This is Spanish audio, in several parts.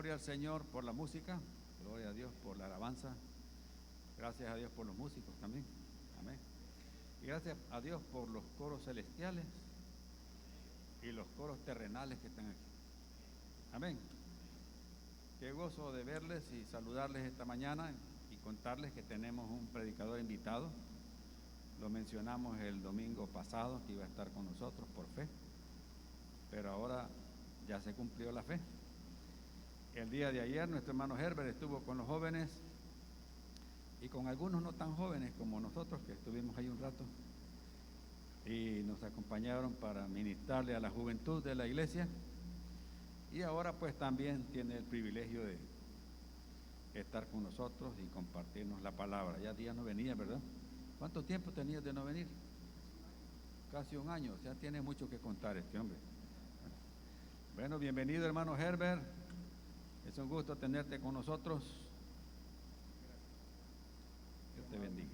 Gloria al Señor por la música, gloria a Dios por la alabanza, gracias a Dios por los músicos también, amén. Y gracias a Dios por los coros celestiales y los coros terrenales que están aquí, amén. Qué gozo de verles y saludarles esta mañana y contarles que tenemos un predicador invitado. Lo mencionamos el domingo pasado que iba a estar con nosotros por fe, pero ahora ya se cumplió la fe. El día de ayer nuestro hermano Herbert estuvo con los jóvenes y con algunos no tan jóvenes como nosotros, que estuvimos ahí un rato, y nos acompañaron para ministrarle a la juventud de la iglesia. Y ahora pues también tiene el privilegio de estar con nosotros y compartirnos la palabra. Ya días no venía, ¿verdad? ¿Cuánto tiempo tenías de no venir? Casi un año, o sea, tiene mucho que contar este hombre. Bueno, bienvenido hermano Herbert, es un gusto tenerte con nosotros. Dios te bendiga.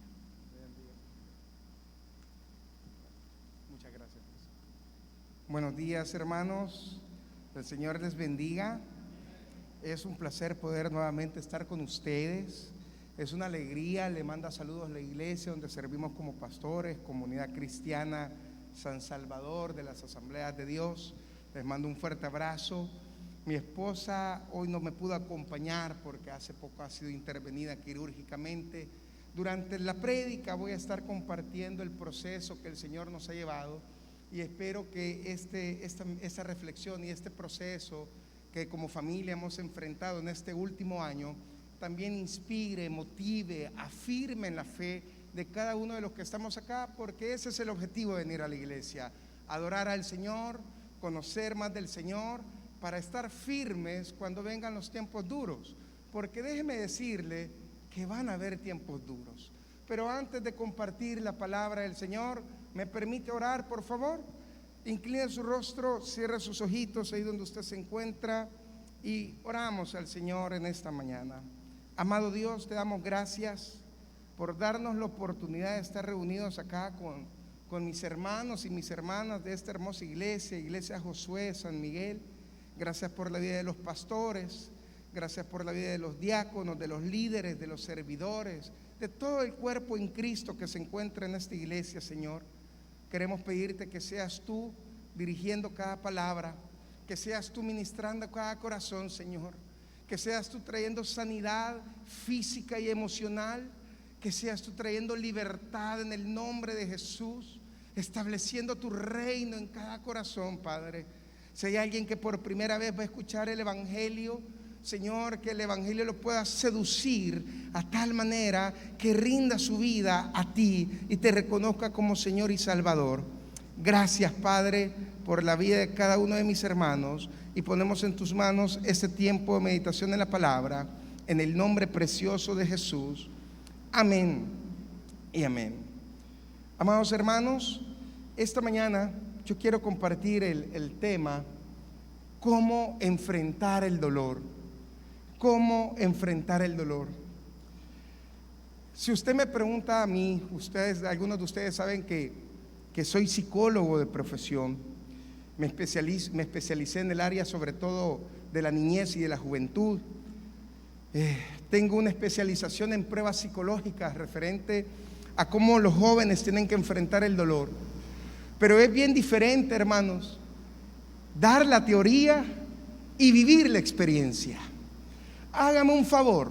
Muchas gracias. Buenos días hermanos, el Señor les bendiga. Es un placer poder nuevamente estar con ustedes. Es una alegría, le manda saludos a la iglesia donde servimos como pastores, Comunidad Cristiana San Salvador de las Asambleas de Dios. Les mando un fuerte abrazo. Mi esposa hoy no me pudo acompañar porque hace poco ha sido intervenida quirúrgicamente. Durante la prédica voy a estar compartiendo el proceso que el Señor nos ha llevado y espero que esta reflexión y este proceso que como familia hemos enfrentado en este último año también inspire, motive, afirme en la fe de cada uno de los que estamos acá, porque ese es el objetivo de venir a la iglesia: adorar al Señor, conocer más del Señor, para estar firmes cuando vengan los tiempos duros. Porque déjeme decirle que van a haber tiempos duros. Pero antes de compartir la palabra del Señor, ¿me permite orar, por favor? Incline su rostro, cierre sus ojitos ahí donde usted se encuentra y oramos al Señor en esta mañana. Amado Dios, te damos gracias por darnos la oportunidad de estar reunidos acá con mis hermanos y mis hermanas de esta hermosa iglesia, Iglesia Josué San Miguel. Gracias por la vida de los pastores, gracias por la vida de los diáconos, de los líderes, de los servidores, de todo el cuerpo en Cristo que se encuentra en esta iglesia, Señor. Queremos pedirte que seas tú dirigiendo cada palabra, que seas tú ministrando cada corazón, Señor, que seas tú trayendo sanidad física y emocional, que seas tú trayendo libertad en el nombre de Jesús, estableciendo tu reino en cada corazón, Padre. Si hay alguien que por primera vez va a escuchar el Evangelio, Señor, que el Evangelio lo pueda seducir a tal manera que rinda su vida a ti y te reconozca como Señor y Salvador. Gracias, Padre, por la vida de cada uno de mis hermanos, y ponemos en tus manos este tiempo de meditación en la palabra, en el nombre precioso de Jesús. Amén y amén. Amados hermanos, esta mañana yo quiero compartir el tema: cómo enfrentar el dolor. Cómo enfrentar el dolor. Si usted me pregunta a mí, algunos de ustedes saben que soy psicólogo de profesión. Me especialicé en el área sobre todo de la niñez y de la juventud. Tengo una especialización en pruebas psicológicas referente a cómo los jóvenes tienen que enfrentar el dolor. Pero es bien diferente, hermanos, dar la teoría y vivir la experiencia. Hágame un favor,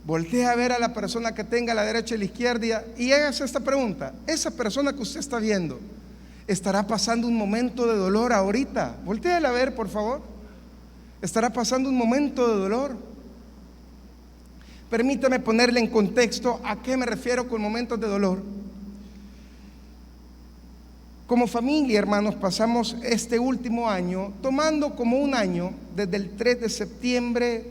voltee a ver a la persona que tenga a la derecha y a la izquierda y hágase esta pregunta: esa persona que usted está viendo, ¿estará pasando un momento de dolor ahorita? Voltéela a ver, por favor. ¿Estará pasando un momento de dolor? Permítame ponerle en contexto a qué me refiero con momentos de dolor. Como familia, hermanos, pasamos este último año tomando como un año desde el 1 de septiembre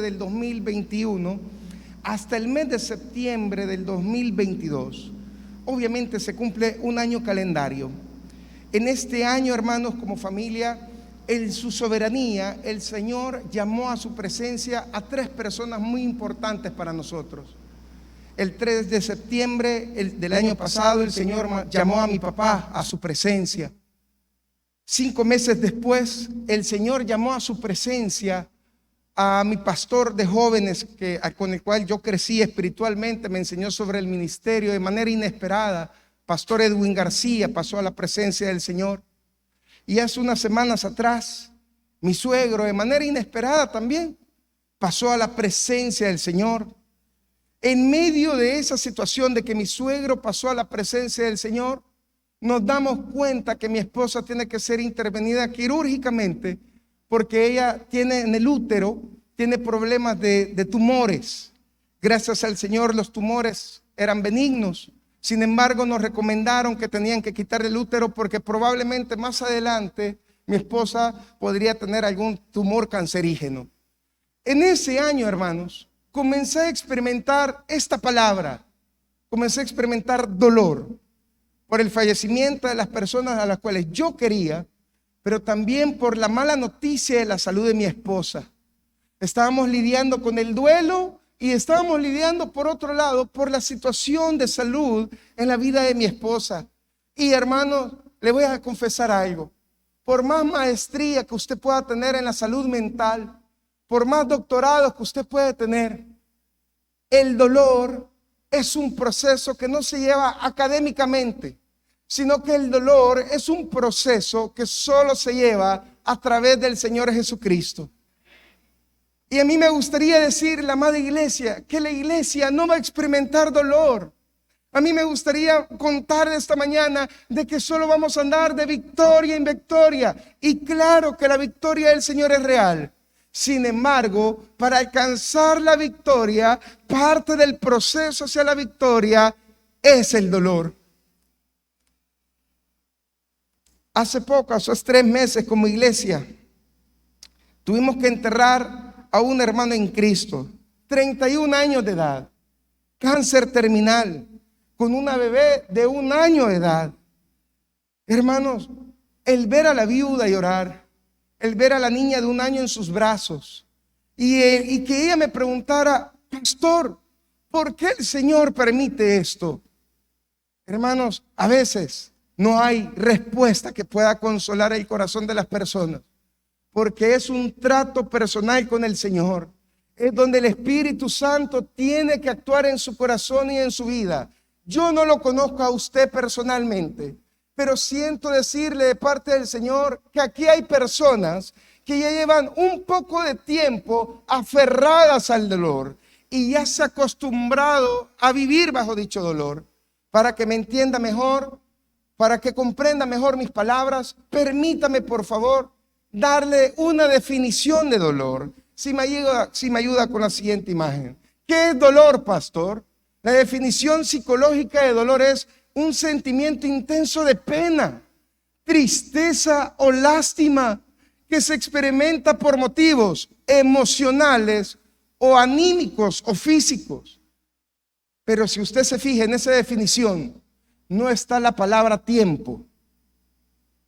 del 2021 hasta el mes de septiembre del 2022. Obviamente se cumple un año calendario. En este año, hermanos, como familia, en su soberanía, el Señor llamó a su presencia a 3 personas muy importantes para nosotros. El 3 de septiembre del año pasado, el Señor llamó a mi papá a su presencia. 5 meses después, el Señor llamó a su presencia a mi pastor de jóvenes con el cual yo crecí espiritualmente. Me enseñó sobre el ministerio de manera inesperada. Pastor Edwin García pasó a la presencia del Señor. Y hace unas semanas atrás, mi suegro de manera inesperada también pasó a la presencia del Señor. En medio de esa situación de que mi suegro pasó a la presencia del Señor, nos damos cuenta que mi esposa tiene que ser intervenida quirúrgicamente porque ella tiene en el útero, tiene problemas de tumores. Gracias al Señor los tumores eran benignos. Sin embargo, nos recomendaron que tenían que quitar el útero porque probablemente más adelante mi esposa podría tener algún tumor cancerígeno. En ese año, hermanos, comencé a experimentar esta palabra. Comencé a experimentar dolor por el fallecimiento de las personas a las cuales yo quería, pero también por la mala noticia de la salud de mi esposa. Estábamos lidiando con el duelo y estábamos lidiando, por otro lado, por la situación de salud en la vida de mi esposa. Y hermanos, le voy a confesar algo. Por más maestría que usted pueda tener en la salud mental, por más doctorados que usted puede tener, el dolor es un proceso que no se lleva académicamente, sino que el dolor es un proceso que solo se lleva a través del Señor Jesucristo. Y a mí me gustaría decir, la amada iglesia, que la iglesia no va a experimentar dolor. A mí me gustaría contar esta mañana de que solo vamos a andar de victoria en victoria. Y claro que la victoria del Señor es real. Sin embargo, para alcanzar la victoria, parte del proceso hacia la victoria es el dolor. Hace poco, hace 3 meses como iglesia, tuvimos que enterrar a un hermano en Cristo, 31 años de edad, cáncer terminal, con una bebé de 1 año de edad. Hermanos, el ver a la viuda llorar, el ver a la niña de 1 año en sus brazos y que ella me preguntara, pastor, ¿por qué el Señor permite esto? Hermanos, a veces no hay respuesta que pueda consolar el corazón de las personas, porque es un trato personal con el Señor. Es donde el Espíritu Santo tiene que actuar en su corazón y en su vida. Yo no lo conozco a usted personalmente, pero siento decirle de parte del Señor que aquí hay personas que ya llevan un poco de tiempo aferradas al dolor y ya se ha acostumbrado a vivir bajo dicho dolor. Para que me entienda mejor, para que comprenda mejor mis palabras, permítame por favor darle una definición de dolor. Si me ayuda con la siguiente imagen. ¿Qué es dolor, pastor? La definición psicológica de dolor es un sentimiento intenso de pena, tristeza o lástima que se experimenta por motivos emocionales o anímicos o físicos. Pero si usted se fija en esa definición, no está la palabra tiempo,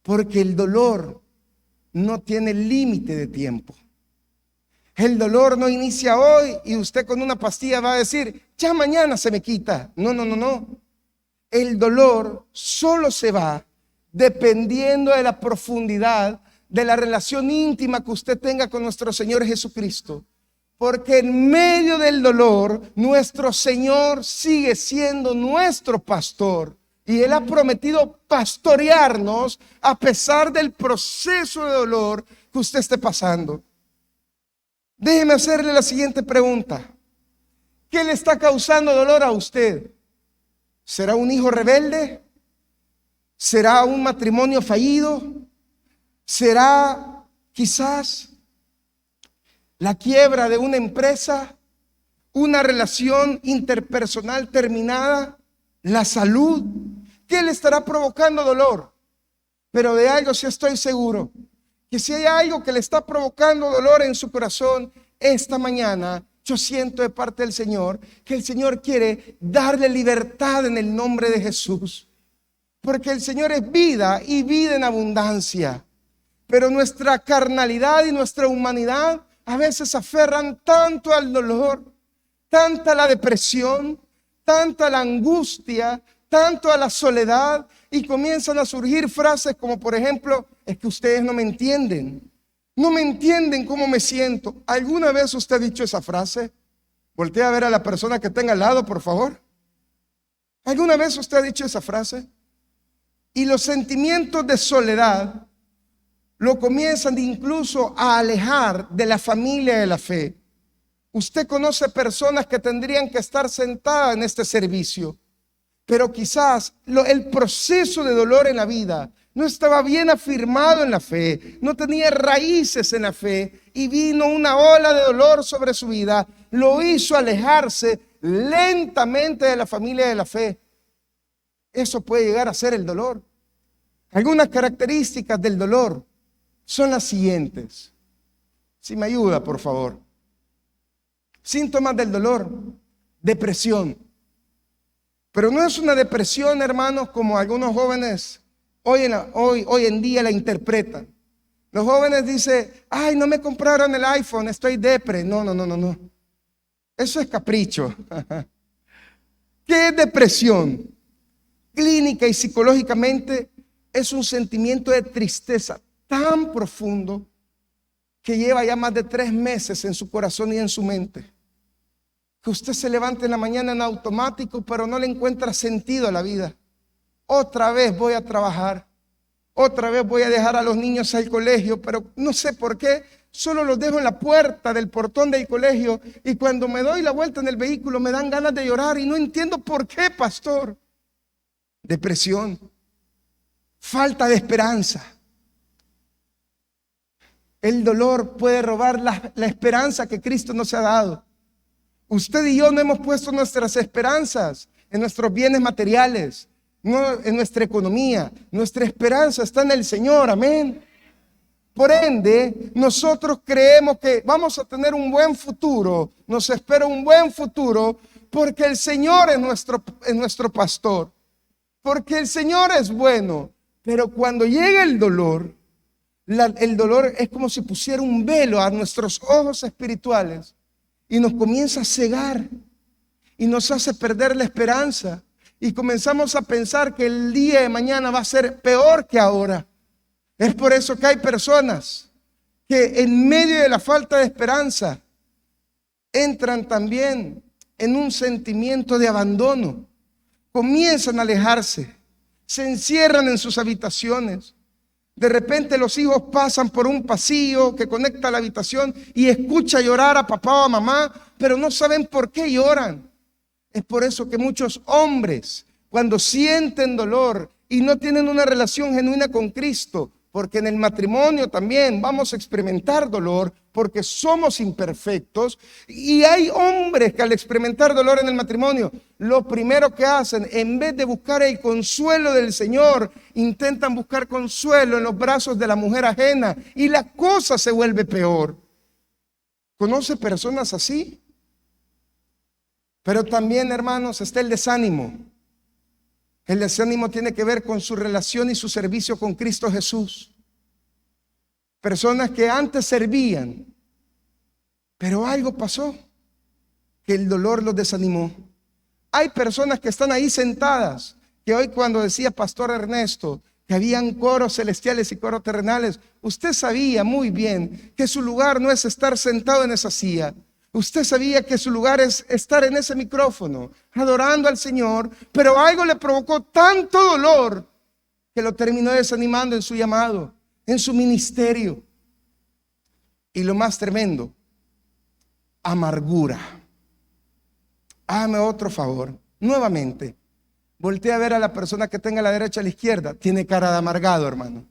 porque el dolor no tiene límite de tiempo. El dolor no inicia hoy y usted con una pastilla va a decir, ya mañana se me quita. No. El dolor solo se va dependiendo de la profundidad de la relación íntima que usted tenga con nuestro Señor Jesucristo. Porque en medio del dolor, nuestro Señor sigue siendo nuestro pastor. Y Él ha prometido pastorearnos a pesar del proceso de dolor que usted esté pasando. Déjeme hacerle la siguiente pregunta. ¿Qué le está causando dolor a usted? ¿Será un hijo rebelde? ¿Será un matrimonio fallido? ¿Será quizás la quiebra de una empresa? ¿Una relación interpersonal terminada? ¿La salud? ¿Qué le estará provocando dolor? Pero de algo sí estoy seguro, que si hay algo que le está provocando dolor en su corazón, esta mañana yo siento de parte del Señor que el Señor quiere darle libertad en el nombre de Jesús. Porque el Señor es vida y vida en abundancia. Pero nuestra carnalidad y nuestra humanidad a veces aferran tanto al dolor, tanta la depresión, tanta la angustia, tanto a la soledad, y comienzan a surgir frases como, por ejemplo, es que ustedes no me entienden. No me entienden cómo me siento. ¿Alguna vez usted ha dicho esa frase? Voltea a ver a la persona que tenga al lado, por favor. ¿Alguna vez usted ha dicho esa frase? Y los sentimientos de soledad lo comienzan incluso a alejar de la familia de la fe. Usted conoce personas que tendrían que estar sentadas en este servicio, pero quizás el proceso de dolor en la vida no estaba bien afirmado en la fe, no tenía raíces en la fe, y vino una ola de dolor sobre su vida, lo hizo alejarse lentamente de la familia de la fe. Eso puede llegar a ser el dolor. Algunas características del dolor son las siguientes. Si me ayuda, por favor. Síntomas del dolor: depresión. Pero no es una depresión, hermanos, como algunos jóvenes hoy en día la interpretan. Los jóvenes dicen, ay, no me compraron el iPhone, estoy depre. No. Eso es capricho. ¿Qué es depresión? Clínica y psicológicamente es un sentimiento de tristeza tan profundo que lleva ya más de 3 meses en su corazón y en su mente. Que usted se levante en la mañana en automático, pero no le encuentra sentido a la vida. Otra vez voy a trabajar, otra vez voy a dejar a los niños al colegio, pero no sé por qué, solo los dejo en la puerta del portón del colegio, y cuando me doy la vuelta en el vehículo me dan ganas de llorar y no entiendo por qué, pastor. Depresión, falta de esperanza. El dolor puede robar la esperanza que Cristo nos ha dado. Usted y yo no hemos puesto nuestras esperanzas en nuestros bienes materiales, no en nuestra economía. Nuestra esperanza está en el Señor, amén. Por ende, nosotros creemos que vamos a tener un buen futuro, nos espera un buen futuro, porque el Señor es nuestro pastor, porque el Señor es bueno. Pero cuando llega el dolor, el dolor es como si pusiera un velo a nuestros ojos espirituales y nos comienza a cegar y nos hace perder la esperanza, y comenzamos a pensar que el día de mañana va a ser peor que ahora. Es por eso que hay personas que en medio de la falta de esperanza entran también en un sentimiento de abandono, comienzan a alejarse, se encierran en sus habitaciones. De repente los hijos pasan por un pasillo que conecta a la habitación y escucha llorar a papá o a mamá, pero no saben por qué lloran. Es por eso que muchos hombres, cuando sienten dolor y no tienen una relación genuina con Cristo, porque en el matrimonio también vamos a experimentar dolor, porque somos imperfectos, y hay hombres que al experimentar dolor en el matrimonio, lo primero que hacen, en vez de buscar el consuelo del Señor, intentan buscar consuelo en los brazos de la mujer ajena, y la cosa se vuelve peor. ¿Conoce personas así? Pero también, hermanos, está el desánimo. El desánimo tiene que ver con su relación y su servicio con Cristo Jesús. Personas que antes servían, pero algo pasó, que el dolor los desanimó. Hay personas que están ahí sentadas, que hoy, cuando decía Pastor Ernesto que habían coros celestiales y coros terrenales, usted sabía muy bien que su lugar no es estar sentado en esa silla. Usted sabía que su lugar es estar en ese micrófono, adorando al Señor, pero algo le provocó tanto dolor que lo terminó desanimando en su llamado, en su ministerio. Y lo más tremendo, amargura. Hágame otro favor, nuevamente, voltea a ver a la persona que tenga a la derecha a la izquierda. Tiene cara de amargado, hermano.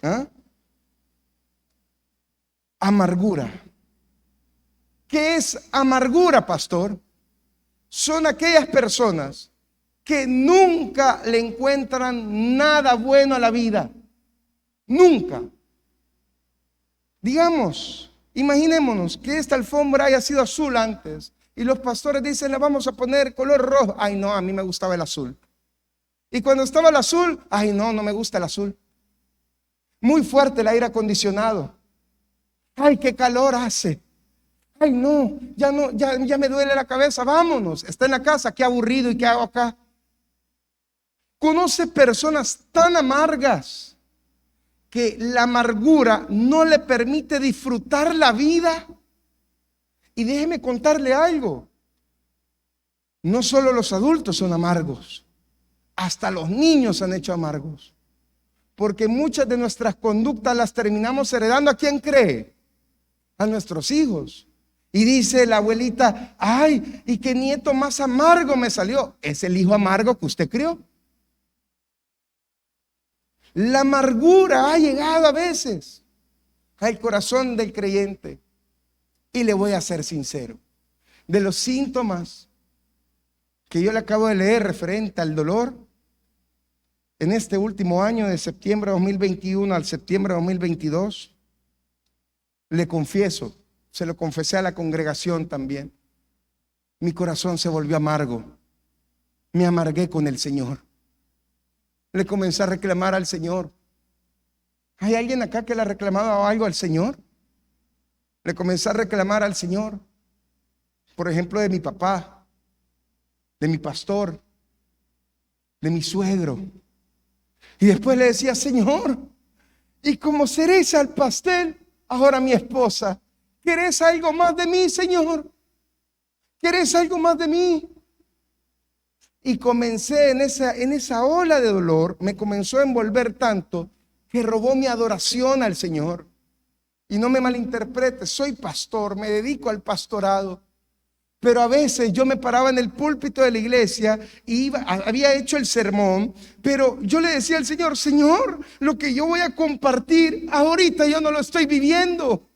¿Ah? Amargura. ¿Qué es amargura, pastor? Son aquellas personas que nunca le encuentran nada bueno a la vida. Nunca. Digamos, imaginémonos que esta alfombra haya sido azul antes y los pastores dicen, le vamos a poner color rojo. Ay, no, a mí me gustaba el azul. Y cuando estaba el azul, ay, no me gusta el azul. Muy fuerte el aire acondicionado. Ay, qué calor hace. Ay, no, ya me duele la cabeza, vámonos. Está en la casa, qué aburrido, ¿y qué hago acá? conoce personas tan amargas que la amargura no le permite disfrutar la vida. Y déjeme contarle algo. No solo los adultos son amargos, hasta los niños se han hecho amargos. Porque muchas de nuestras conductas las terminamos heredando. ¿A quién cree? A nuestros hijos. Y dice la abuelita: ay, y qué nieto más amargo me salió. Es el hijo amargo que usted crió. La amargura ha llegado a veces al corazón del creyente. Y le voy a ser sincero, de los síntomas que yo le acabo de leer referente al dolor, en este último año, de septiembre de 2021 al septiembre de 2022, le confieso, se lo confesé a la congregación también, mi corazón se volvió amargo. Me amargué con el Señor. Le comencé a reclamar al Señor. ¿Hay alguien acá que le ha reclamado algo al Señor? Le comencé a reclamar al Señor, por ejemplo, de mi papá, de mi pastor, de mi suegro. Y después le decía: Señor, y como cereza al pastel, ahora mi esposa, ¿querés algo más de mí, Señor? ¿Querés algo más de mí? Y comencé en esa ola de dolor, me comenzó a envolver tanto que robó mi adoración al Señor. Y no me malinterprete, soy pastor, me dedico al pastorado. Pero a veces yo me paraba en el púlpito de la iglesia y había hecho el sermón, pero yo le decía al Señor: Señor, lo que yo voy a compartir ahorita yo no lo estoy viviendo.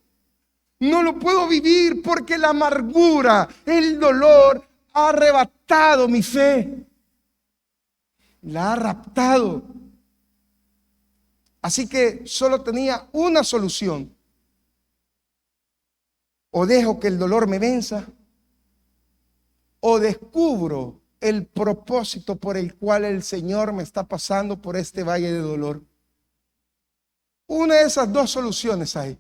No lo puedo vivir porque la amargura, el dolor ha arrebatado mi fe. La ha raptado. Así que solo tenía una solución: o dejo que el dolor me venza, o descubro el propósito por el cual el Señor me está pasando por este valle de dolor. Una de esas dos soluciones hay.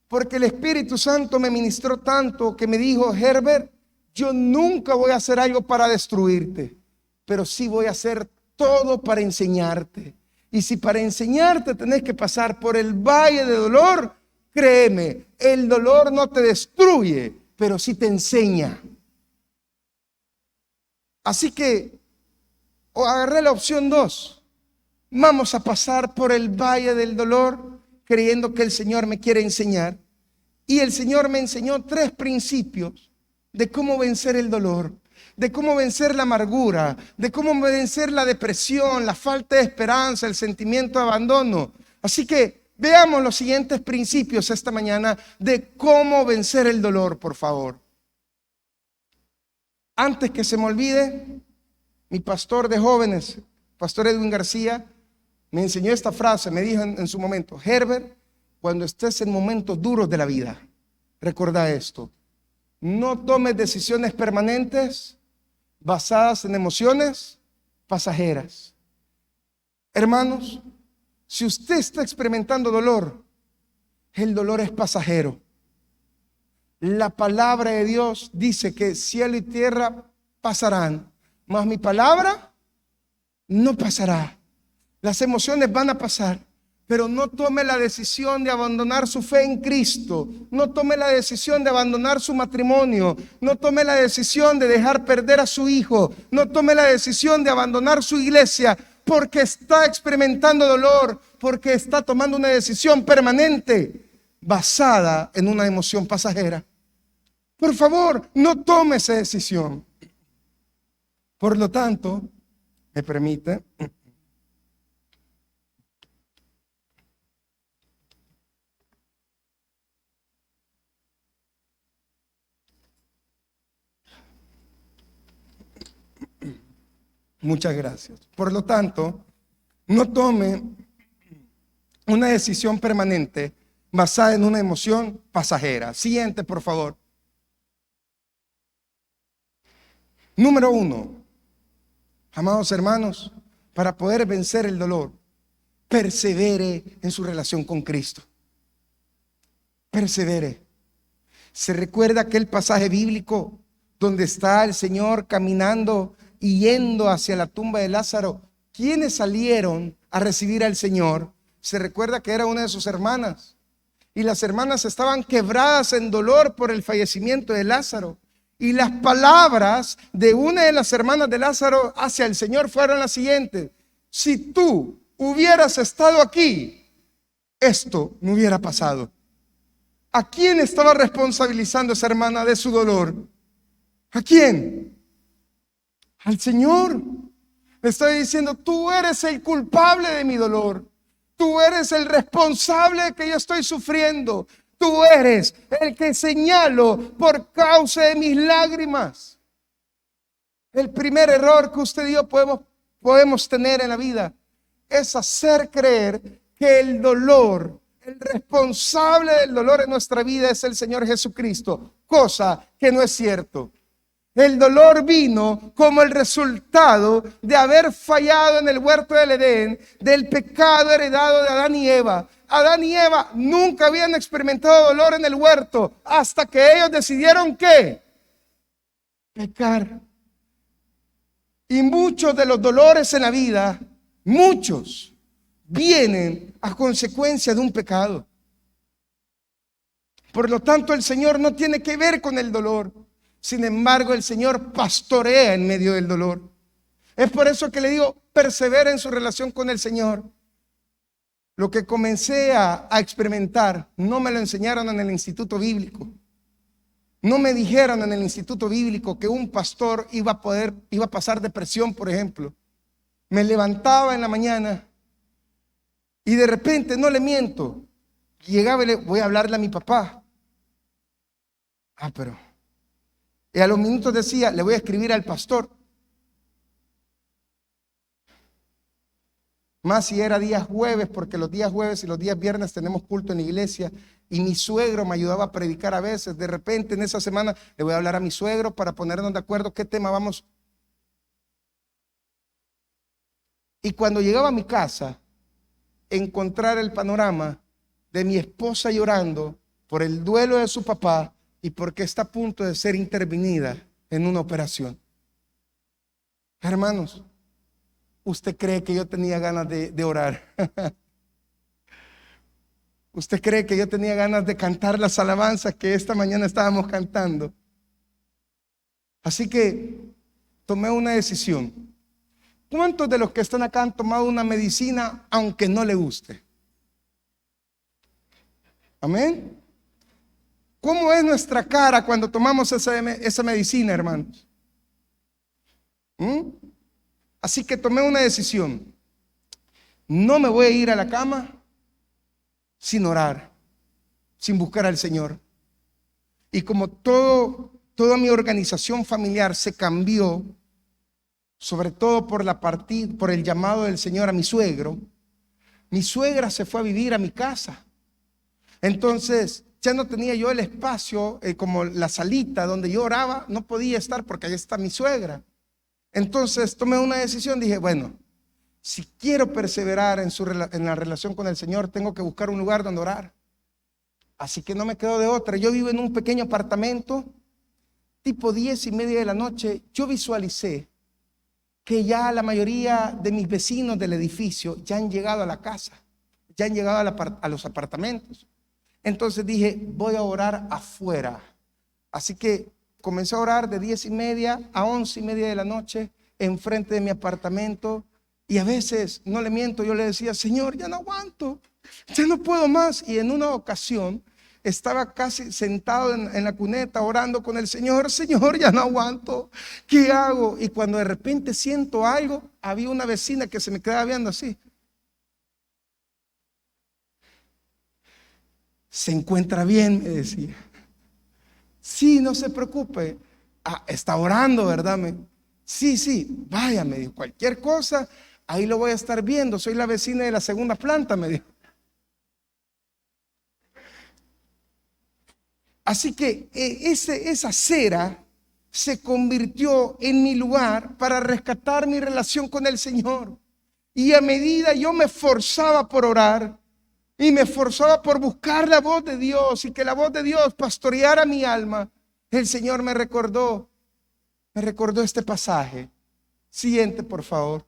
Porque el Espíritu Santo me ministró tanto que me dijo: Herbert, yo nunca voy a hacer algo para destruirte, pero sí voy a hacer todo para enseñarte. Y si para enseñarte tenés que pasar por el valle de dolor, créeme, el dolor no te destruye, pero sí te enseña. Así que agarré la opción 2. Vamos a pasar por el valle del dolor creyendo que el Señor me quiere enseñar. Y el Señor me enseñó 3 principios de cómo vencer el dolor, de cómo vencer la amargura, de cómo vencer la depresión, la falta de esperanza, el sentimiento de abandono. Así que veamos los siguientes principios esta mañana de cómo vencer el dolor, por favor. Antes que se me olvide, mi pastor de jóvenes, Pastor Edwin García, me enseñó esta frase. Me dijo en su momento: Herbert, cuando estés en momentos duros de la vida, recuerda esto: no tomes decisiones permanentes basadas en emociones pasajeras. Hermanos, si usted está experimentando dolor, el dolor es pasajero. La palabra de Dios dice que cielo y tierra pasarán, mas mi palabra no pasará. Las emociones van a pasar, pero no tome la decisión de abandonar su fe en Cristo. No tome la decisión de abandonar su matrimonio. No tome la decisión de dejar perder a su hijo. No tome la decisión de abandonar su iglesia porque está experimentando dolor, porque está tomando una decisión permanente basada en una emoción pasajera. Por favor, no tome esa decisión. Por lo tanto, ¿me permite? Muchas gracias. Por lo tanto, no tome una decisión permanente basada en una emoción pasajera. Siguiente, por favor. Número 1, amados hermanos, para poder vencer el dolor, persevere en su relación con Cristo. Persevere. ¿Se recuerda aquel pasaje bíblico donde está el Señor caminando y yendo hacia la tumba de Lázaro, ¿quiénes salieron a recibir al Señor? Se recuerda que era una de sus hermanas. Y las hermanas estaban quebradas en dolor por el fallecimiento de Lázaro. Y las palabras de una de las hermanas de Lázaro hacia el Señor fueron las siguientes: si tú hubieras estado aquí, esto no hubiera pasado. ¿A quién estaba responsabilizando esa hermana de su dolor? ¿A quién? Al Señor. Le estoy diciendo: tú eres el culpable de mi dolor. Tú eres el responsable de que yo estoy sufriendo. Tú eres el que señalo por causa de mis lágrimas. El primer error que usted y yo podemos tener en la vida es hacer creer que el dolor, el responsable del dolor en nuestra vida es el Señor Jesucristo, cosa que no es cierto. El dolor vino como el resultado de haber fallado en el huerto del Edén, del pecado heredado de Adán y Eva. Adán y Eva nunca habían experimentado dolor en el huerto hasta que ellos decidieron ¿qué? Pecar. Y muchos de los dolores en la vida, muchos, vienen a consecuencia de un pecado. Por lo tanto, el Señor no tiene que ver con el dolor. Sin embargo, el Señor pastorea en medio del dolor. Es por eso que le digo, persevera en su relación con el Señor. Lo que comencé a experimentar, no me lo enseñaron en el instituto bíblico. No me dijeron en el instituto bíblico que un pastor iba a pasar depresión, por ejemplo. Me levantaba en la mañana y de repente, no le miento, llegaba y le voy a hablarle a mi papá. Y a los minutos decía, le voy a escribir al pastor. Más si era día jueves, porque los días jueves y los días viernes tenemos culto en la iglesia. Y mi suegro me ayudaba a predicar a veces. De repente en esa semana le voy a hablar a mi suegro para ponernos de acuerdo qué tema vamos. Y cuando llegaba a mi casa, encontrar el panorama de mi esposa llorando por el duelo de su papá y porque está a punto de ser intervenida en una operación. Hermanos, ¿usted cree que yo tenía ganas de orar? ¿Usted cree que yo tenía ganas de cantar las alabanzas que esta mañana estábamos cantando? Así que tomé una decisión. ¿Cuántos de los que están acá han tomado una medicina aunque no le guste? Amén. ¿Cómo es nuestra cara cuando tomamos esa medicina, hermanos? Así que tomé una decisión. No me voy a ir a la cama sin orar, sin buscar al Señor. Y como toda mi organización familiar se cambió, sobre todo por el llamado del Señor a mi suegro, mi suegra se fue a vivir a mi casa. Entonces ya no tenía yo el espacio, como la salita donde yo oraba, no podía estar porque ahí está mi suegra. Entonces tomé una decisión, dije, bueno, si quiero perseverar en la relación con el Señor, tengo que buscar un lugar donde orar. Así que no me quedo de otra. Yo vivo en un pequeño apartamento, tipo 10:30 de la noche. Yo visualicé que ya la mayoría de mis vecinos del edificio ya han llegado a la casa, ya han llegado a los apartamentos. Entonces dije, voy a orar afuera. Así que comencé a orar de 10:30 a 11:30 de la noche enfrente de mi apartamento. Y a veces, no le miento, yo le decía, Señor, ya no aguanto, ya no puedo más. Y en una ocasión estaba casi sentado en la cuneta orando con el Señor, Señor, ya no aguanto, ¿qué hago? Y cuando de repente siento algo, había una vecina que se me quedaba viendo así. ¿Se encuentra bien?, me decía. Sí, no se preocupe. Está orando, ¿verdad? Sí, vaya, me dijo, cualquier cosa, ahí lo voy a estar viendo. Soy la vecina de la segunda planta, me dijo. Así que esa acera se convirtió en mi lugar para rescatar mi relación con el Señor. Y a medida yo me esforzaba por orar y me esforzaba por buscar la voz de Dios y que la voz de Dios pastoreara mi alma, el Señor me recordó este pasaje Siguiente, por favor.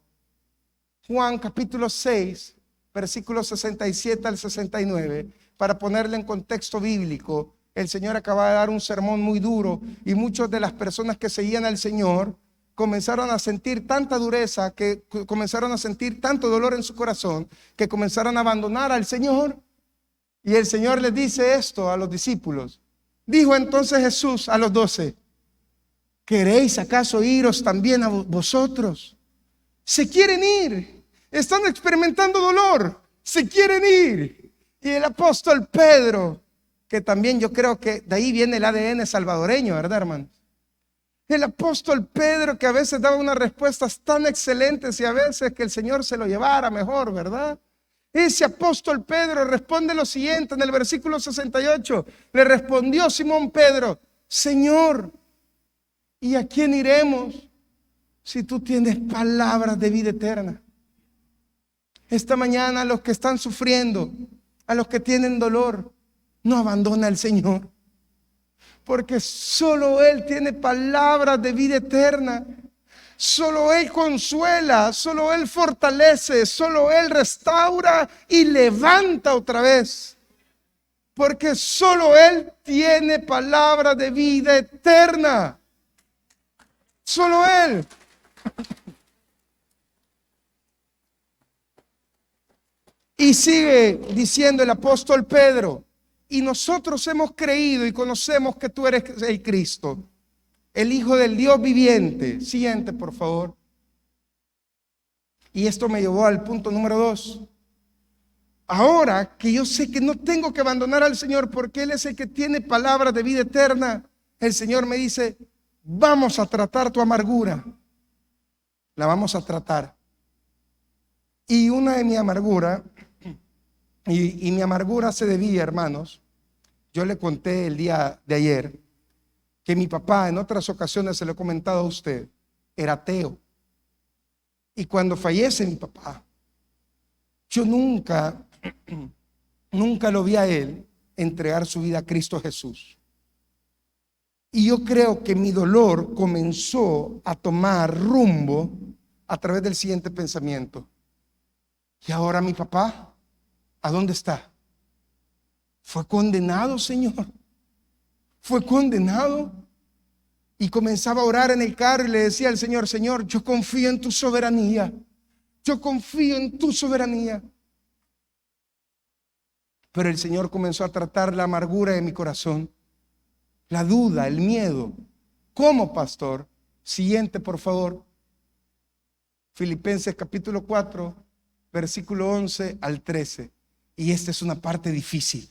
Juan capítulo 6, versículos 67 al 69. Para ponerle en contexto bíblico, el Señor acaba de dar un sermón muy duro y muchas de las personas que seguían al Señor comenzaron a sentir tanta dureza, que comenzaron a sentir tanto dolor en su corazón, que comenzaron a abandonar al Señor. Y el Señor les dice esto a los discípulos. Dijo entonces Jesús a los 12: ¿queréis acaso iros también a vosotros? Se quieren ir, están experimentando dolor, se quieren ir. Y el apóstol Pedro, que también yo creo que de ahí viene el ADN salvadoreño, ¿verdad, hermanos? El apóstol Pedro, que a veces daba unas respuestas tan excelentes y a veces que el Señor se lo llevara mejor, ¿verdad? Ese apóstol Pedro responde lo siguiente en el versículo 68. Le respondió Simón Pedro: Señor, ¿y a quién iremos si tú tienes palabras de vida eterna? Esta mañana a los que están sufriendo, a los que tienen dolor, no abandona al Señor, porque solo Él tiene palabras de vida eterna. Solo Él consuela, solo Él fortalece, solo Él restaura y levanta otra vez. Porque solo Él tiene palabra de vida eterna. Solo Él. Y sigue diciendo el apóstol Pedro: y nosotros hemos creído y conocemos que tú eres el Cristo, el Hijo del Dios viviente. Siguiente, por favor. Y esto me llevó al punto número 2. Ahora que yo sé que no tengo que abandonar al Señor porque Él es el que tiene palabras de vida eterna, el Señor me dice: vamos a tratar tu amargura. La vamos a tratar. Y una de mi amargura, y mi amargura se debía, hermanos, yo le conté el día de ayer que mi papá, en otras ocasiones se lo he comentado a usted, era ateo. Y cuando fallece mi papá, yo nunca lo vi a él entregar su vida a Cristo Jesús. Y yo creo que mi dolor comenzó a tomar rumbo a través del siguiente pensamiento: ¿y ahora mi papá a dónde está? Fue condenado, Señor. Fue condenado. Y comenzaba a orar en el carro y le decía al Señor: Señor, yo confío en tu soberanía. Yo confío en tu soberanía. Pero el Señor comenzó a tratar la amargura de mi corazón, la duda, el miedo. ¿Cómo, pastor? Siguiente, por favor. Filipenses capítulo 4, versículo 11 al 13. Y esta es una parte difícil.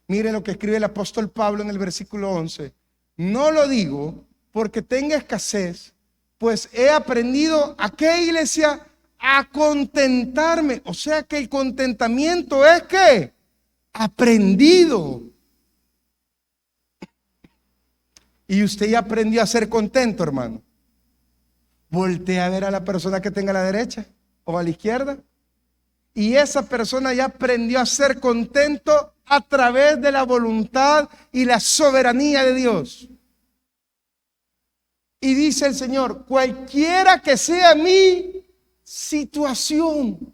Mire lo que escribe el apóstol Pablo en el versículo 11. No lo digo porque tenga escasez, pues he aprendido, ¿a qué, iglesia? A contentarme. O sea que el contentamiento es ¿qué? Aprendido. Y usted ya aprendió a ser contento, hermano. Voltea a ver a la persona que tenga a la derecha o a la izquierda. Y esa persona ya aprendió a ser contento a través de la voluntad y la soberanía de Dios. Y dice el Señor: cualquiera que sea mi situación,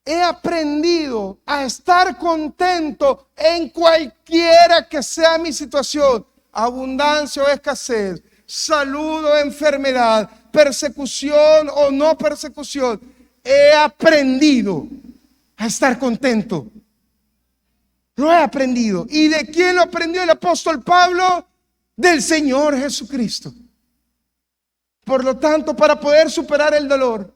he aprendido a estar contento en cualquiera que sea mi situación. Abundancia o escasez, salud o enfermedad, persecución o no persecución. He aprendido a estar contento. Lo he aprendido. ¿Y de quién lo aprendió el apóstol Pablo? Del Señor Jesucristo. Por lo tanto, para poder superar el dolor,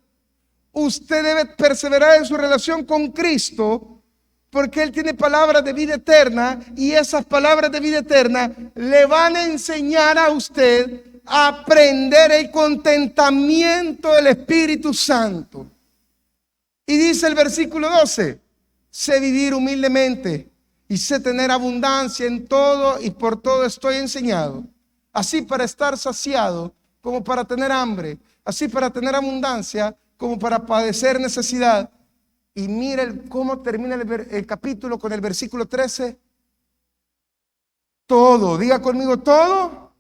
usted debe perseverar en su relación con Cristo, porque Él tiene palabras de vida eterna, y esas palabras de vida eterna le van a enseñar a usted a aprender el contentamiento del Espíritu Santo. Y dice el versículo 12: sé vivir humildemente y sé tener abundancia en todo, y por todo estoy enseñado, así para estar saciado como para tener hambre, así para tener abundancia como para padecer necesidad. Y mire cómo termina el capítulo con el versículo 13. Todo, diga conmigo, todo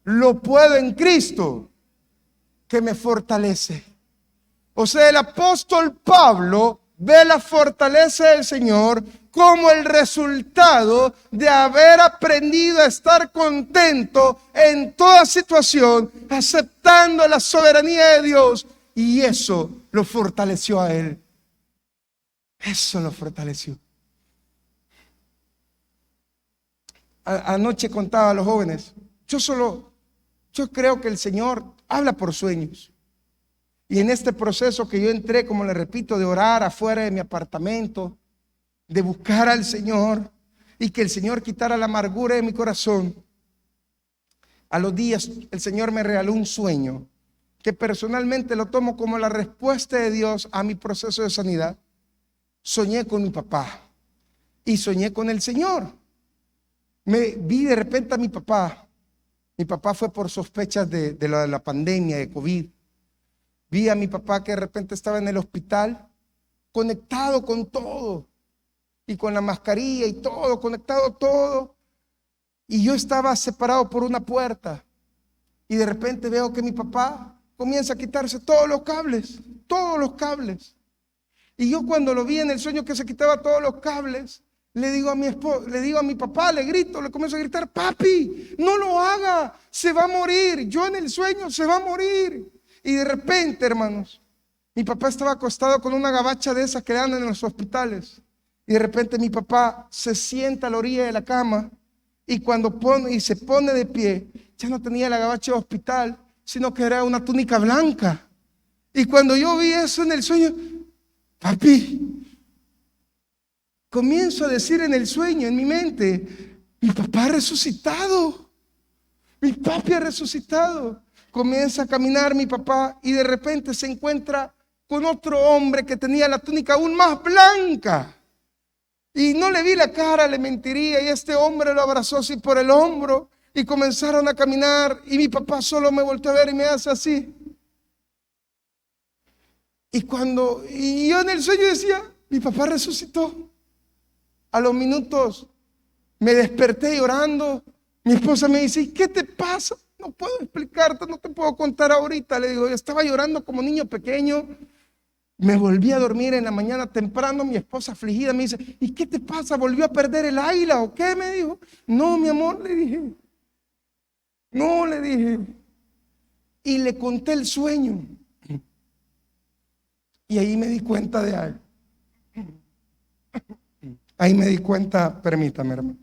lo puedo en Cristo que me fortalece. O sea, el apóstol Pablo ve la fortaleza del Señor como el resultado de haber aprendido a estar contento en toda situación, aceptando la soberanía de Dios. Y eso lo fortaleció a él. Eso lo fortaleció. Anoche contaba a los jóvenes, yo creo que el Señor habla por sueños. Y en este proceso que yo entré, como le repito, de orar afuera de mi apartamento, de buscar al Señor y que el Señor quitara la amargura de mi corazón, a los días el Señor me regaló un sueño que personalmente lo tomo como la respuesta de Dios a mi proceso de sanidad. Soñé con mi papá y soñé con el Señor. Me vi de repente a mi papá. Mi papá fue por sospechas de la pandemia de COVID. Vi a mi papá que de repente estaba en el hospital, conectado con todo, y con la mascarilla y todo, conectado todo. Y yo estaba separado por una puerta. Y de repente veo que mi papá comienza a quitarse todos los cables, todos los cables. Y yo cuando lo vi en el sueño que se quitaba todos los cables, le digo a mi esposo, le digo a mi papá, le grito, le comienzo a gritar: papi, no lo haga, se va a morir. Yo en el sueño, se va a morir. Y de repente, hermanos, mi papá estaba acostado con una gabacha de esas que dan en los hospitales. Y de repente mi papá se sienta a la orilla de la cama, y cuando se pone de pie, ya no tenía la gabacha de hospital, sino que era una túnica blanca. Y cuando yo vi eso en el sueño, papi, comienzo a decir en el sueño, en mi mente: mi papá ha resucitado, mi papi ha resucitado. Comienza a caminar mi papá y de repente se encuentra con otro hombre que tenía la túnica aún más blanca. Y no le vi la cara, le mentiría, y este hombre lo abrazó así por el hombro y comenzaron a caminar, y mi papá solo me volteó a ver y me hace así. Y yo en el sueño decía: mi papá resucitó. A los minutos me desperté llorando. Mi esposa me dice: ¿qué te pasa? No puedo explicarte, no te puedo contar ahorita. Le digo: yo estaba llorando como niño pequeño. Me volví a dormir en la mañana temprano. Mi esposa afligida me dice: ¿y qué te pasa? ¿Volvió a perder el águila o qué? Me dijo. No, mi amor, le dije. No, le dije. Y le conté el sueño. Y ahí me di cuenta de algo. Ahí me di cuenta, permítame, hermano.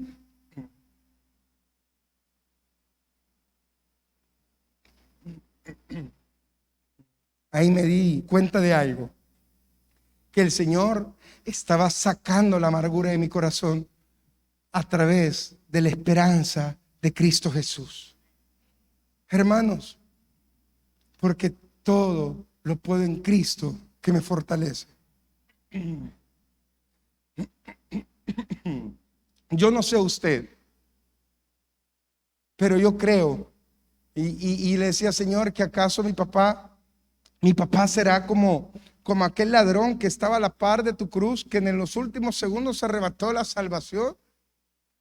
Ahí me di cuenta de algo, que el Señor estaba sacando la amargura de mi corazón a través de la esperanza de Cristo Jesús. Hermanos, porque todo lo puedo en Cristo que me fortalece. Yo no sé usted, pero yo creo y le decía: Señor, que acaso mi papá será como aquel ladrón que estaba a la par de tu cruz, que en los últimos segundos arrebató la salvación,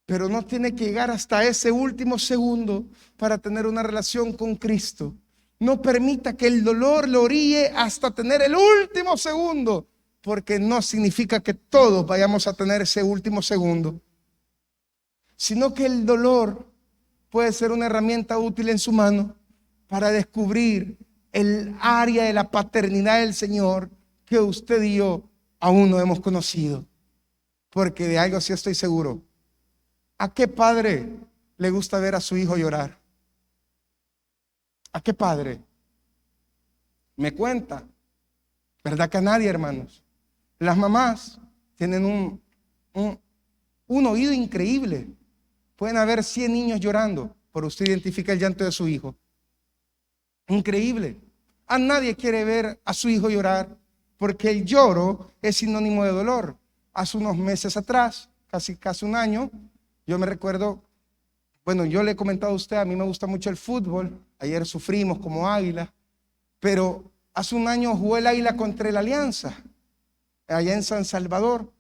pero no tiene que llegar hasta ese último segundo para tener una relación con Cristo. No permita que el dolor lo orille hasta tener el último segundo, porque no significa que todos vayamos a tener ese último segundo, sino que el dolor puede ser una herramienta útil en su mano para descubrir el área de la paternidad del Señor que usted y yo aún no hemos conocido. Porque de algo sí estoy seguro: ¿a qué padre le gusta ver a su hijo llorar? ¿A qué padre? Me cuenta, ¿verdad que a nadie, hermanos? Las mamás tienen un oído increíble. Pueden haber 100 niños llorando, pero usted identifica el llanto de su hijo. Increíble. A nadie quiere ver a su hijo llorar, porque el lloro es sinónimo de dolor. Hace unos meses atrás, casi un año, yo me recuerdo, bueno, yo le he comentado a usted, a mí me gusta mucho el fútbol. Ayer sufrimos como Águila, pero hace un año jugó el Águila contra el Alianza, allá en San Salvador.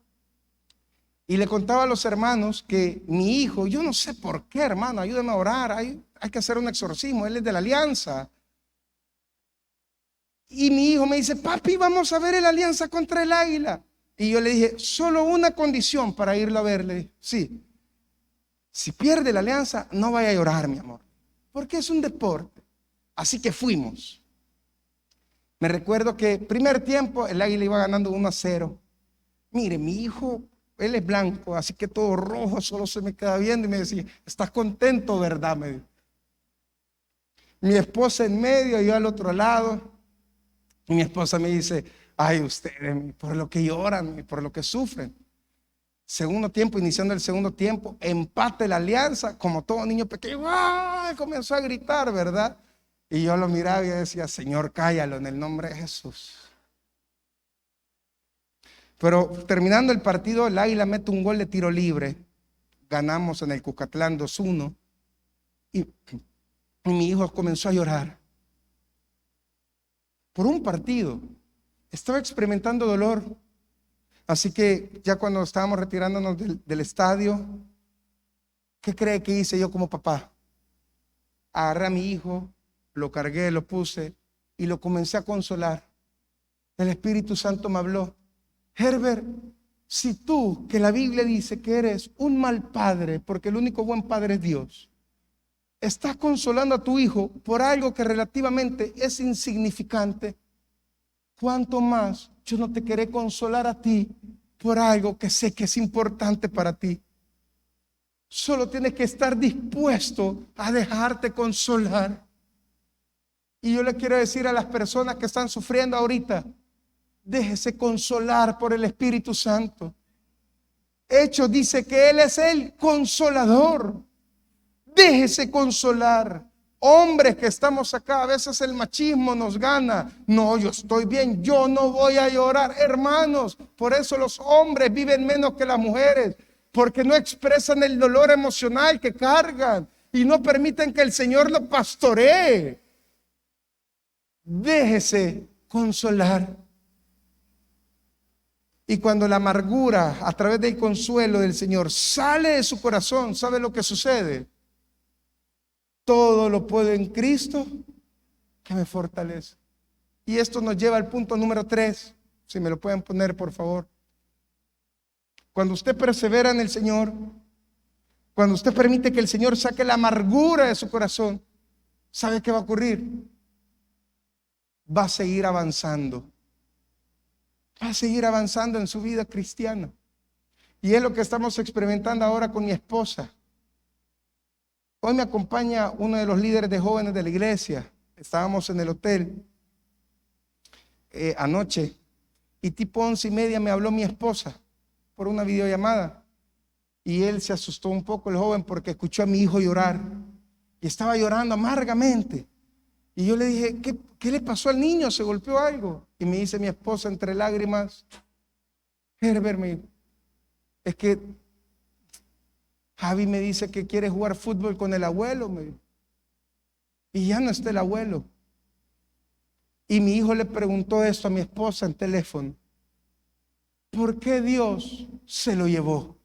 Y le contaba a los hermanos que mi hijo, yo no sé por qué, hermano, ayúdame a orar, hay que hacer un exorcismo, él es de la Alianza. Y mi hijo me dice, papi, vamos a ver el Alianza contra el Águila. Y yo le dije, solo una condición para irlo a ver. Le dije, sí, si pierde la Alianza, no vaya a llorar, mi amor, porque es un deporte. Así que fuimos. Me recuerdo que primer tiempo el Águila iba ganando 1-0. Mire, mi hijo, él es blanco, así que todo rojo, solo se me queda viendo y me decía, ¿estás contento, verdad? Me dijo. Mi esposa en medio, yo al otro lado. Y mi esposa me dice, ay, ustedes, por lo que lloran, por lo que sufren. Segundo tiempo, iniciando el segundo tiempo, empate la Alianza, como todo niño pequeño, ¡ay! Comenzó a gritar, ¿verdad? Y yo lo miraba y decía, Señor, cállalo en el nombre de Jesús. Pero terminando el partido, el Águila mete un gol de tiro libre. Ganamos en el Cuscatlán 2-1. Y mi hijo comenzó a llorar. Por un partido. Estaba experimentando dolor. Así que ya cuando estábamos retirándonos del estadio, ¿qué cree que hice yo como papá? Agarré a mi hijo, lo cargué, lo puse y lo comencé a consolar. El Espíritu Santo me habló. Herbert, si tú, que la Biblia dice que eres un mal padre, porque el único buen padre es Dios, estás consolando a tu hijo por algo que relativamente es insignificante, ¿cuánto más yo no te querré consolar a ti por algo que sé que es importante para ti? Solo tienes que estar dispuesto a dejarte consolar. Y yo le quiero decir a las personas que están sufriendo ahorita, déjese consolar por el Espíritu Santo. Hechos dice que Él es el consolador. Déjese consolar. Hombres que estamos acá, a veces el machismo nos gana. No, yo estoy bien, yo no voy a llorar. Hermanos, por eso los hombres viven menos que las mujeres, porque no expresan el dolor emocional que cargan y no permiten que el Señor lo pastoree. Déjese consolar. Y cuando la amargura a través del consuelo del Señor sale de su corazón, ¿sabe lo que sucede? Todo lo puedo en Cristo que me fortalece. Y esto nos lleva al punto número 3. Si me lo pueden poner, por favor. Cuando usted persevera en el Señor, cuando usted permite que el Señor saque la amargura de su corazón, ¿sabe qué va a ocurrir? Va a seguir avanzando. Va a seguir avanzando en su vida cristiana. Y es lo que estamos experimentando ahora con mi esposa. Hoy me acompaña uno de los líderes de jóvenes de la iglesia. Estábamos en el hotel anoche y tipo 11:30 me habló mi esposa por una videollamada. Y él se asustó un poco, el joven, porque escuchó a mi hijo llorar. Y estaba llorando amargamente. Y yo le dije, ¿qué le pasó al niño? ¿Se golpeó algo? Y me dice mi esposa entre lágrimas, Herbert, es que Javi me dice que quiere jugar fútbol con el abuelo. Y ya no está el abuelo. Y mi hijo le preguntó esto a mi esposa en teléfono. ¿Por qué Dios se lo llevó?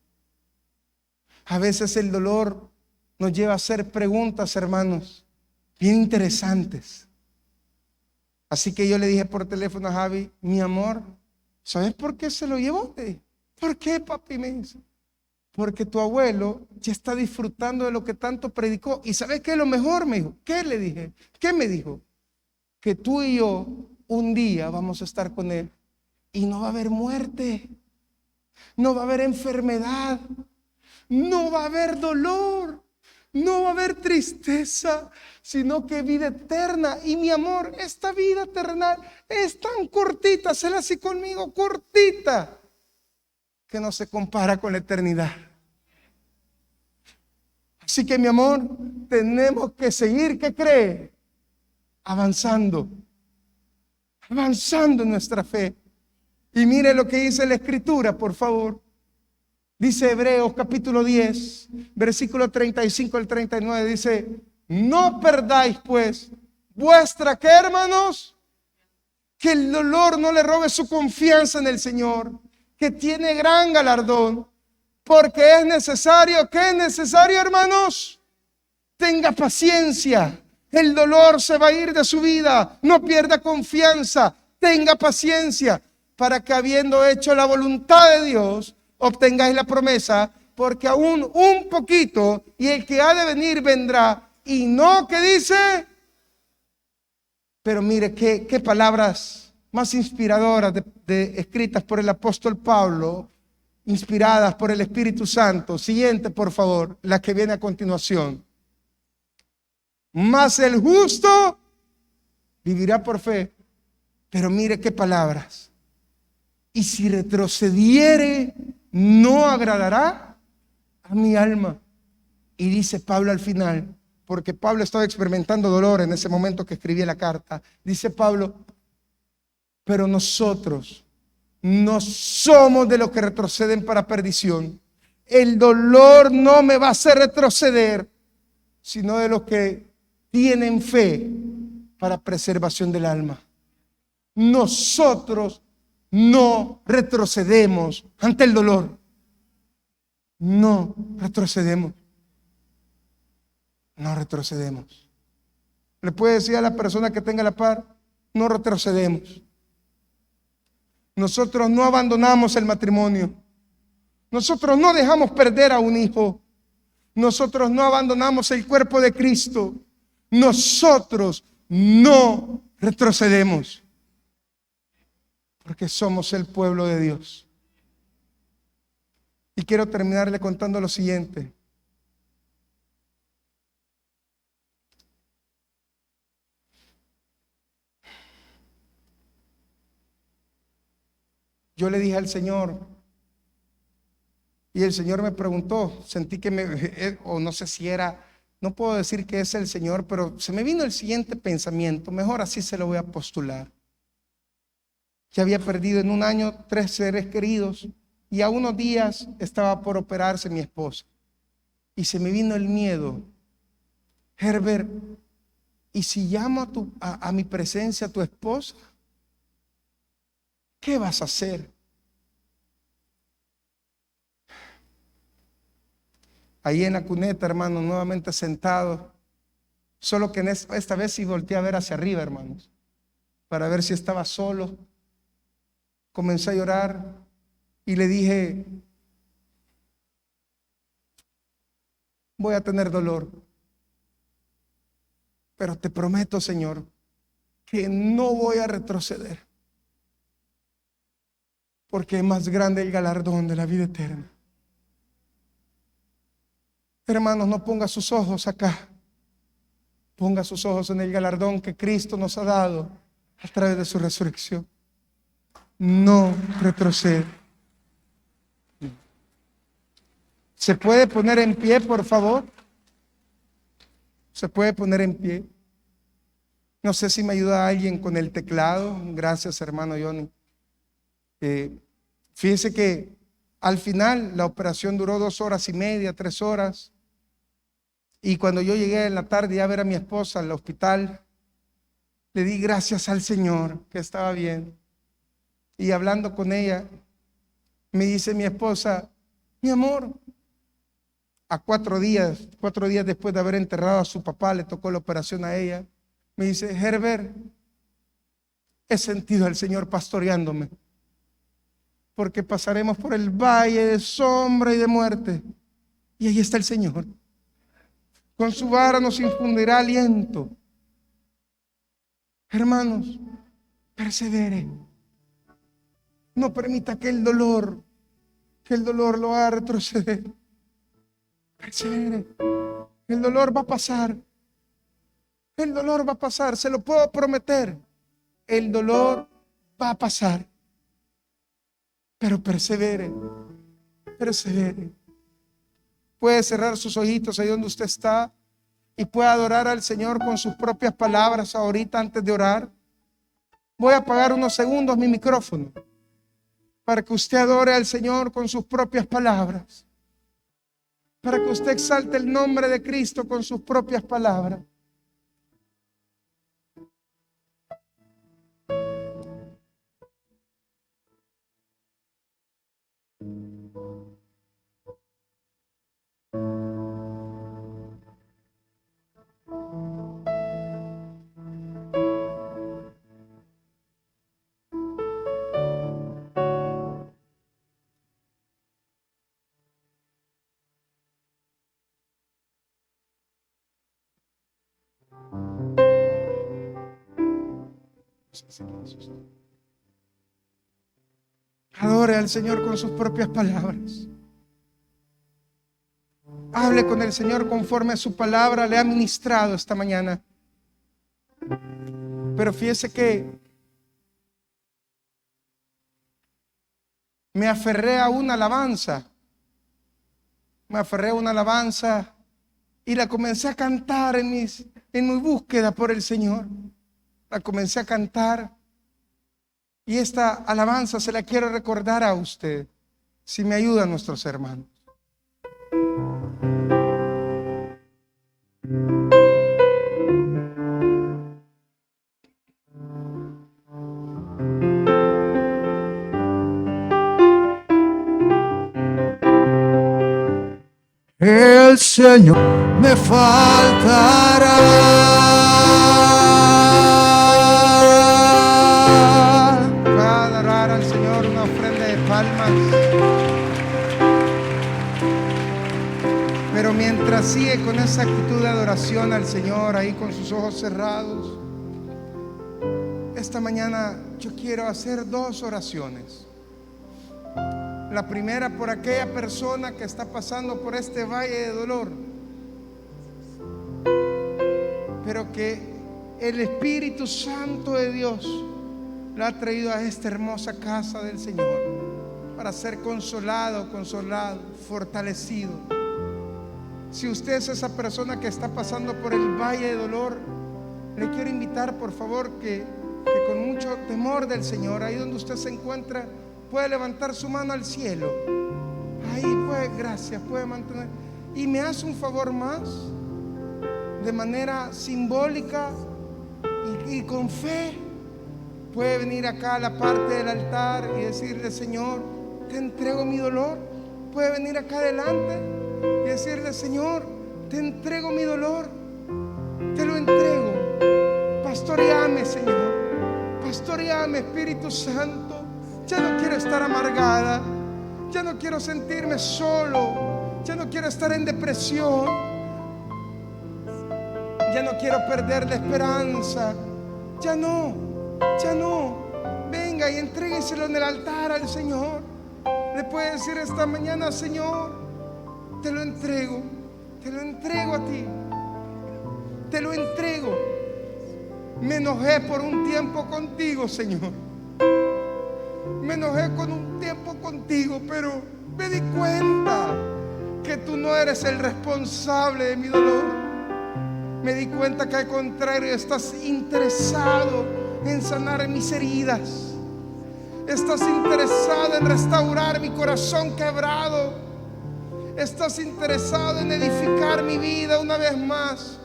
A veces el dolor nos lleva a hacer preguntas, hermanos, bien interesantes. Así que yo le dije por teléfono a Javi, mi amor, ¿sabes por qué se lo llevó? ¿Por qué, papi? Me dice. Porque tu abuelo ya está disfrutando de lo que tanto predicó. ¿Y sabes qué es lo mejor? Me dijo. ¿Qué le dije? ¿Qué me dijo? Que tú y yo un día vamos a estar con él y no va a haber muerte, no va a haber enfermedad, no va a haber dolor, no va a haber tristeza, sino que vida eterna. Y mi amor, esta vida terrenal es tan cortita, séla así conmigo, cortita, que no se compara con la eternidad. Así que mi amor, tenemos que seguir, ¿qué cree? Avanzando en nuestra fe. Y mire lo que dice la Escritura, por favor. Dice Hebreos capítulo 10, versículo 35 al 39, dice, no perdáis pues vuestra, ¿qué, hermanos? Que el dolor no le robe su confianza en el Señor, que tiene gran galardón, porque es necesario, ¿qué es necesario, hermanos? Tenga paciencia El dolor se va a ir de su vida. No pierda confianza. Tenga paciencia para que, habiendo hecho la voluntad de Dios, obtengáis la promesa, porque aún un poquito y el que ha de venir vendrá. Y no, ¿qué dice? Pero mire qué palabras más inspiradoras escritas por el apóstol Pablo, inspiradas por el Espíritu Santo. Siguiente, por favor, la que viene a continuación. Mas el justo vivirá por fe. Pero mire qué palabras. Y si retrocediere, no agradará a mi alma. Y dice Pablo al final, porque Pablo estaba experimentando dolor en ese momento que escribía la carta. Dice Pablo, pero nosotros no somos de los que retroceden para perdición. El dolor no me va a hacer retroceder, sino de los que tienen fe para preservación del alma. Nosotros no retrocedemos ante el dolor. No retrocedemos. No retrocedemos. Le puede decir a la persona que tenga la par, no retrocedemos. Nosotros no abandonamos el matrimonio. Nosotros no dejamos perder a un hijo. Nosotros no abandonamos el cuerpo de Cristo. Nosotros no retrocedemos. Porque somos el pueblo de Dios. Y quiero terminarle contando lo siguiente. Yo le dije al Señor, y el Señor me preguntó, sentí que o no sé si era, no puedo decir que es el Señor, pero se me vino el siguiente pensamiento, mejor así se lo voy a postular. Que había perdido en un año 3 seres queridos y a unos días estaba por operarse mi esposa. Y se me vino el miedo. Herbert, ¿y si llamo a mi presencia a tu esposa? ¿Qué vas a hacer? Ahí en la cuneta, hermano, nuevamente sentado. Solo que esta vez sí volteé a ver hacia arriba, hermanos, para ver si estaba solo. Comencé a llorar y le dije, voy a tener dolor, pero te prometo, Señor, que no voy a retroceder, porque es más grande el galardón de la vida eterna. Hermanos, no ponga sus ojos acá, ponga sus ojos en el galardón que Cristo nos ha dado a través de su resurrección. No retrocede. ¿Se puede poner en pie, por favor? ¿Se puede poner en pie? No sé si me ayuda alguien con el teclado. Gracias, hermano Johnny. Fíjese que al final la operación duró 2 horas y media, 3 horas. Y cuando yo llegué en la tarde a ver a mi esposa al hospital, le di gracias al Señor que estaba bien. Y hablando con ella, me dice mi esposa, mi amor, a 4 días después de haber enterrado a su papá, le tocó la operación a ella. Me dice, Herbert, he sentido al Señor pastoreándome, porque pasaremos por el valle de sombra y de muerte, y ahí está el Señor. Con su vara nos infundirá aliento. Hermanos, persevere. No permita que el dolor lo haga retroceder. Persevere. El dolor va a pasar. El dolor va a pasar, se lo puedo prometer. El dolor va a pasar. Pero persevere. Persevere. Puede cerrar sus ojitos ahí donde usted está y puede adorar al Señor con sus propias palabras ahorita antes de orar. Voy a apagar unos segundos mi micrófono para que usted adore al Señor con sus propias palabras, para que usted exalte el nombre de Cristo con sus propias palabras. Adore al Señor con sus propias palabras. Hable con el Señor conforme a su palabra le ha ministrado esta mañana. Pero fíjese que me aferré a una alabanza. Me aferré a una alabanza y la comencé a cantar en mi búsqueda por el Señor. La comencé a cantar. Y esta alabanza se la quiero recordar a usted, si me ayudan nuestros hermanos. El Señor me faltará. Va a adorar al Señor una ofrenda de palmas. Pero mientras sigue con esa actitud de adoración al Señor, ahí con sus ojos cerrados, esta mañana yo quiero hacer 2 oraciones. La primera por aquella persona que está pasando por este valle de dolor, pero que el Espíritu Santo de Dios la ha traído a esta hermosa casa del Señor para ser consolado, fortalecido. Si usted es esa persona que está pasando por el valle de dolor, le quiero invitar por favor que con mucho temor del Señor, ahí donde usted se encuentra, puede levantar su mano al cielo. Ahí puede, gracias, puede mantener. Y me hace un favor más, de manera simbólica y con fe, puede venir acá a la parte del altar y decirle: Señor, te entrego mi dolor. Puede venir acá adelante y decirle: Señor, te entrego mi dolor, te lo entrego. Pastoreame, Señor, pastoreame, Espíritu Santo. Ya no quiero estar amargada, ya no quiero sentirme solo, ya no quiero estar en depresión, ya no quiero perder la esperanza, ya no. Venga y entrégueselo en el altar al Señor. Le puede decir esta mañana: Señor, te lo entrego a ti, te lo entrego. Me enojé por un tiempo contigo, Señor. Me enojé con un tiempo contigo, pero me di cuenta que tú no eres el responsable de mi dolor. Me di cuenta que al contrario estás interesado en sanar mis heridas. Estás interesado en restaurar mi corazón quebrado. Estás interesado en edificar mi vida una vez más.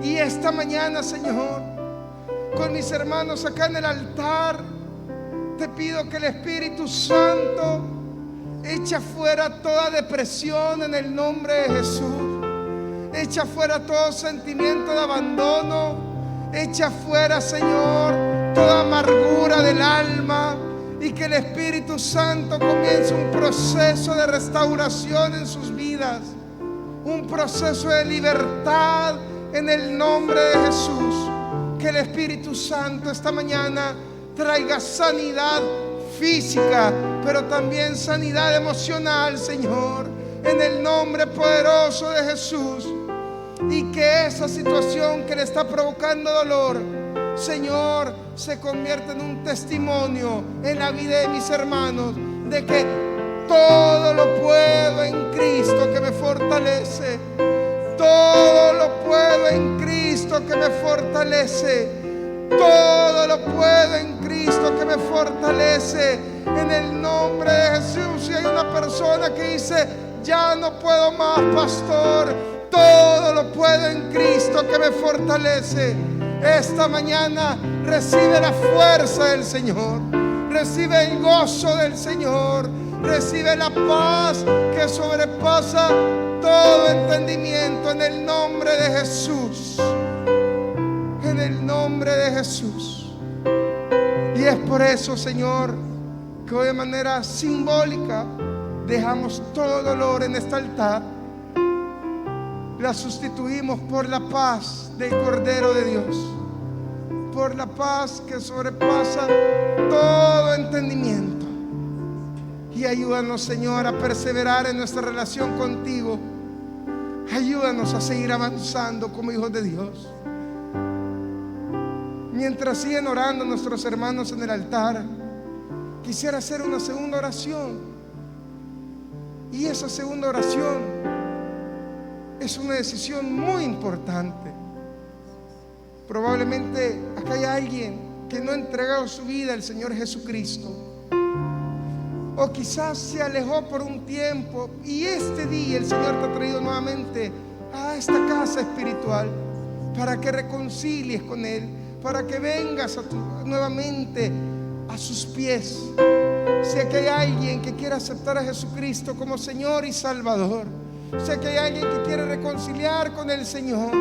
Y esta mañana, Señor, con mis hermanos acá en el altar, te pido que el Espíritu Santo eche fuera toda depresión en el nombre de Jesús. Echa fuera todo sentimiento de abandono. Echa fuera, Señor, toda amargura del alma. Y que el Espíritu Santo comience un proceso de restauración en sus vidas. Un proceso de libertad en el nombre de Jesús. Que el Espíritu Santo esta mañana traiga sanidad física, pero también sanidad emocional, Señor, en el nombre poderoso de Jesús. Y que esa situación que le está provocando dolor, Señor, se convierta en un testimonio en la vida de mis hermanos, de que todo lo puedo en Cristo que me fortalece. Todo lo puedo en Cristo que me fortalece. Todo lo puedo en Cristo que me fortalece. En el nombre de Jesús. Si hay una persona que dice: ya no puedo más, pastor, todo lo puedo en Cristo que me fortalece. Esta mañana recibe la fuerza del Señor. Recibe el gozo del Señor. Recibe la paz que sobrepasa todo entendimiento en el nombre de Jesús. En el nombre de Jesús. Y es por eso, Señor, que hoy de manera simbólica dejamos todo dolor en este altar. La sustituimos por la paz del Cordero de Dios. por la paz que sobrepasa todo entendimiento. Y ayúdanos, Señor, a perseverar en nuestra relación contigo. Ayúdanos a seguir avanzando como hijos de Dios. Mientras siguen orando nuestros hermanos en el altar, quisiera hacer una segunda oración. Y esa segunda oración es una decisión muy importante. Probablemente acá hay alguien que no ha entregado su vida al Señor Jesucristo, o quizás se alejó por un tiempo y este día el Señor te ha traído nuevamente a esta casa espiritual para que reconcilies con Él, para que vengas nuevamente a sus pies. Sé que hay alguien que quiere aceptar a Jesucristo como Señor y Salvador. Sé que hay alguien que quiere reconciliar con el Señor.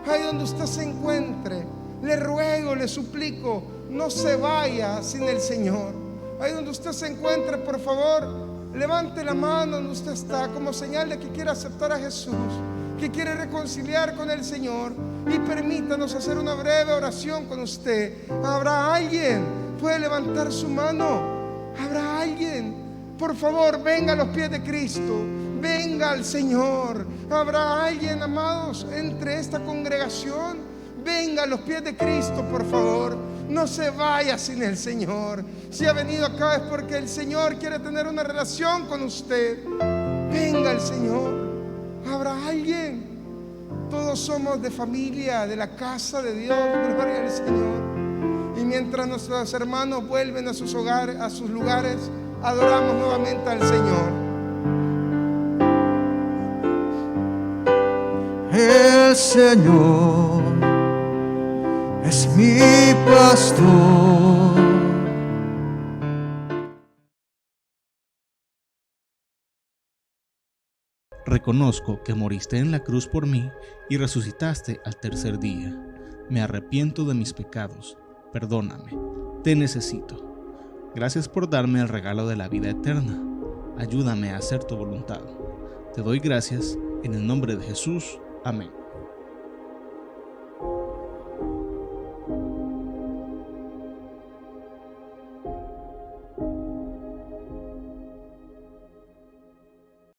Ahí donde usted se encuentre, le ruego, le suplico, no se vaya sin el Señor. Ahí donde usted se encuentre, por favor, levante la mano donde usted está, como señal de que quiere aceptar a Jesús, que quiere reconciliar con el Señor, y permítanos hacer una breve oración con usted. ¿Habrá alguien? ¿Puede levantar su mano? ¿Habrá alguien? Por favor, venga a los pies de Cristo, venga al Señor. ¿Habrá alguien, amados, entre esta congregación? Venga a los pies de Cristo, por favor. No se vaya sin el Señor. Si ha venido acá es porque el Señor quiere tener una relación con usted. Venga al Señor. ¿Habrá alguien? Todos somos de familia, de la casa de Dios. Gloria al Señor. Y mientras nuestros hermanos vuelven a sus hogares, a sus lugares, adoramos nuevamente al Señor. El Señor es mi pastor. Reconozco que moriste en la cruz por mí y resucitaste al tercer día. Me arrepiento de mis pecados. Perdóname. Te necesito. Gracias por darme el regalo de la vida eterna. Ayúdame a hacer tu voluntad. Te doy gracias en el nombre de Jesús. Amén.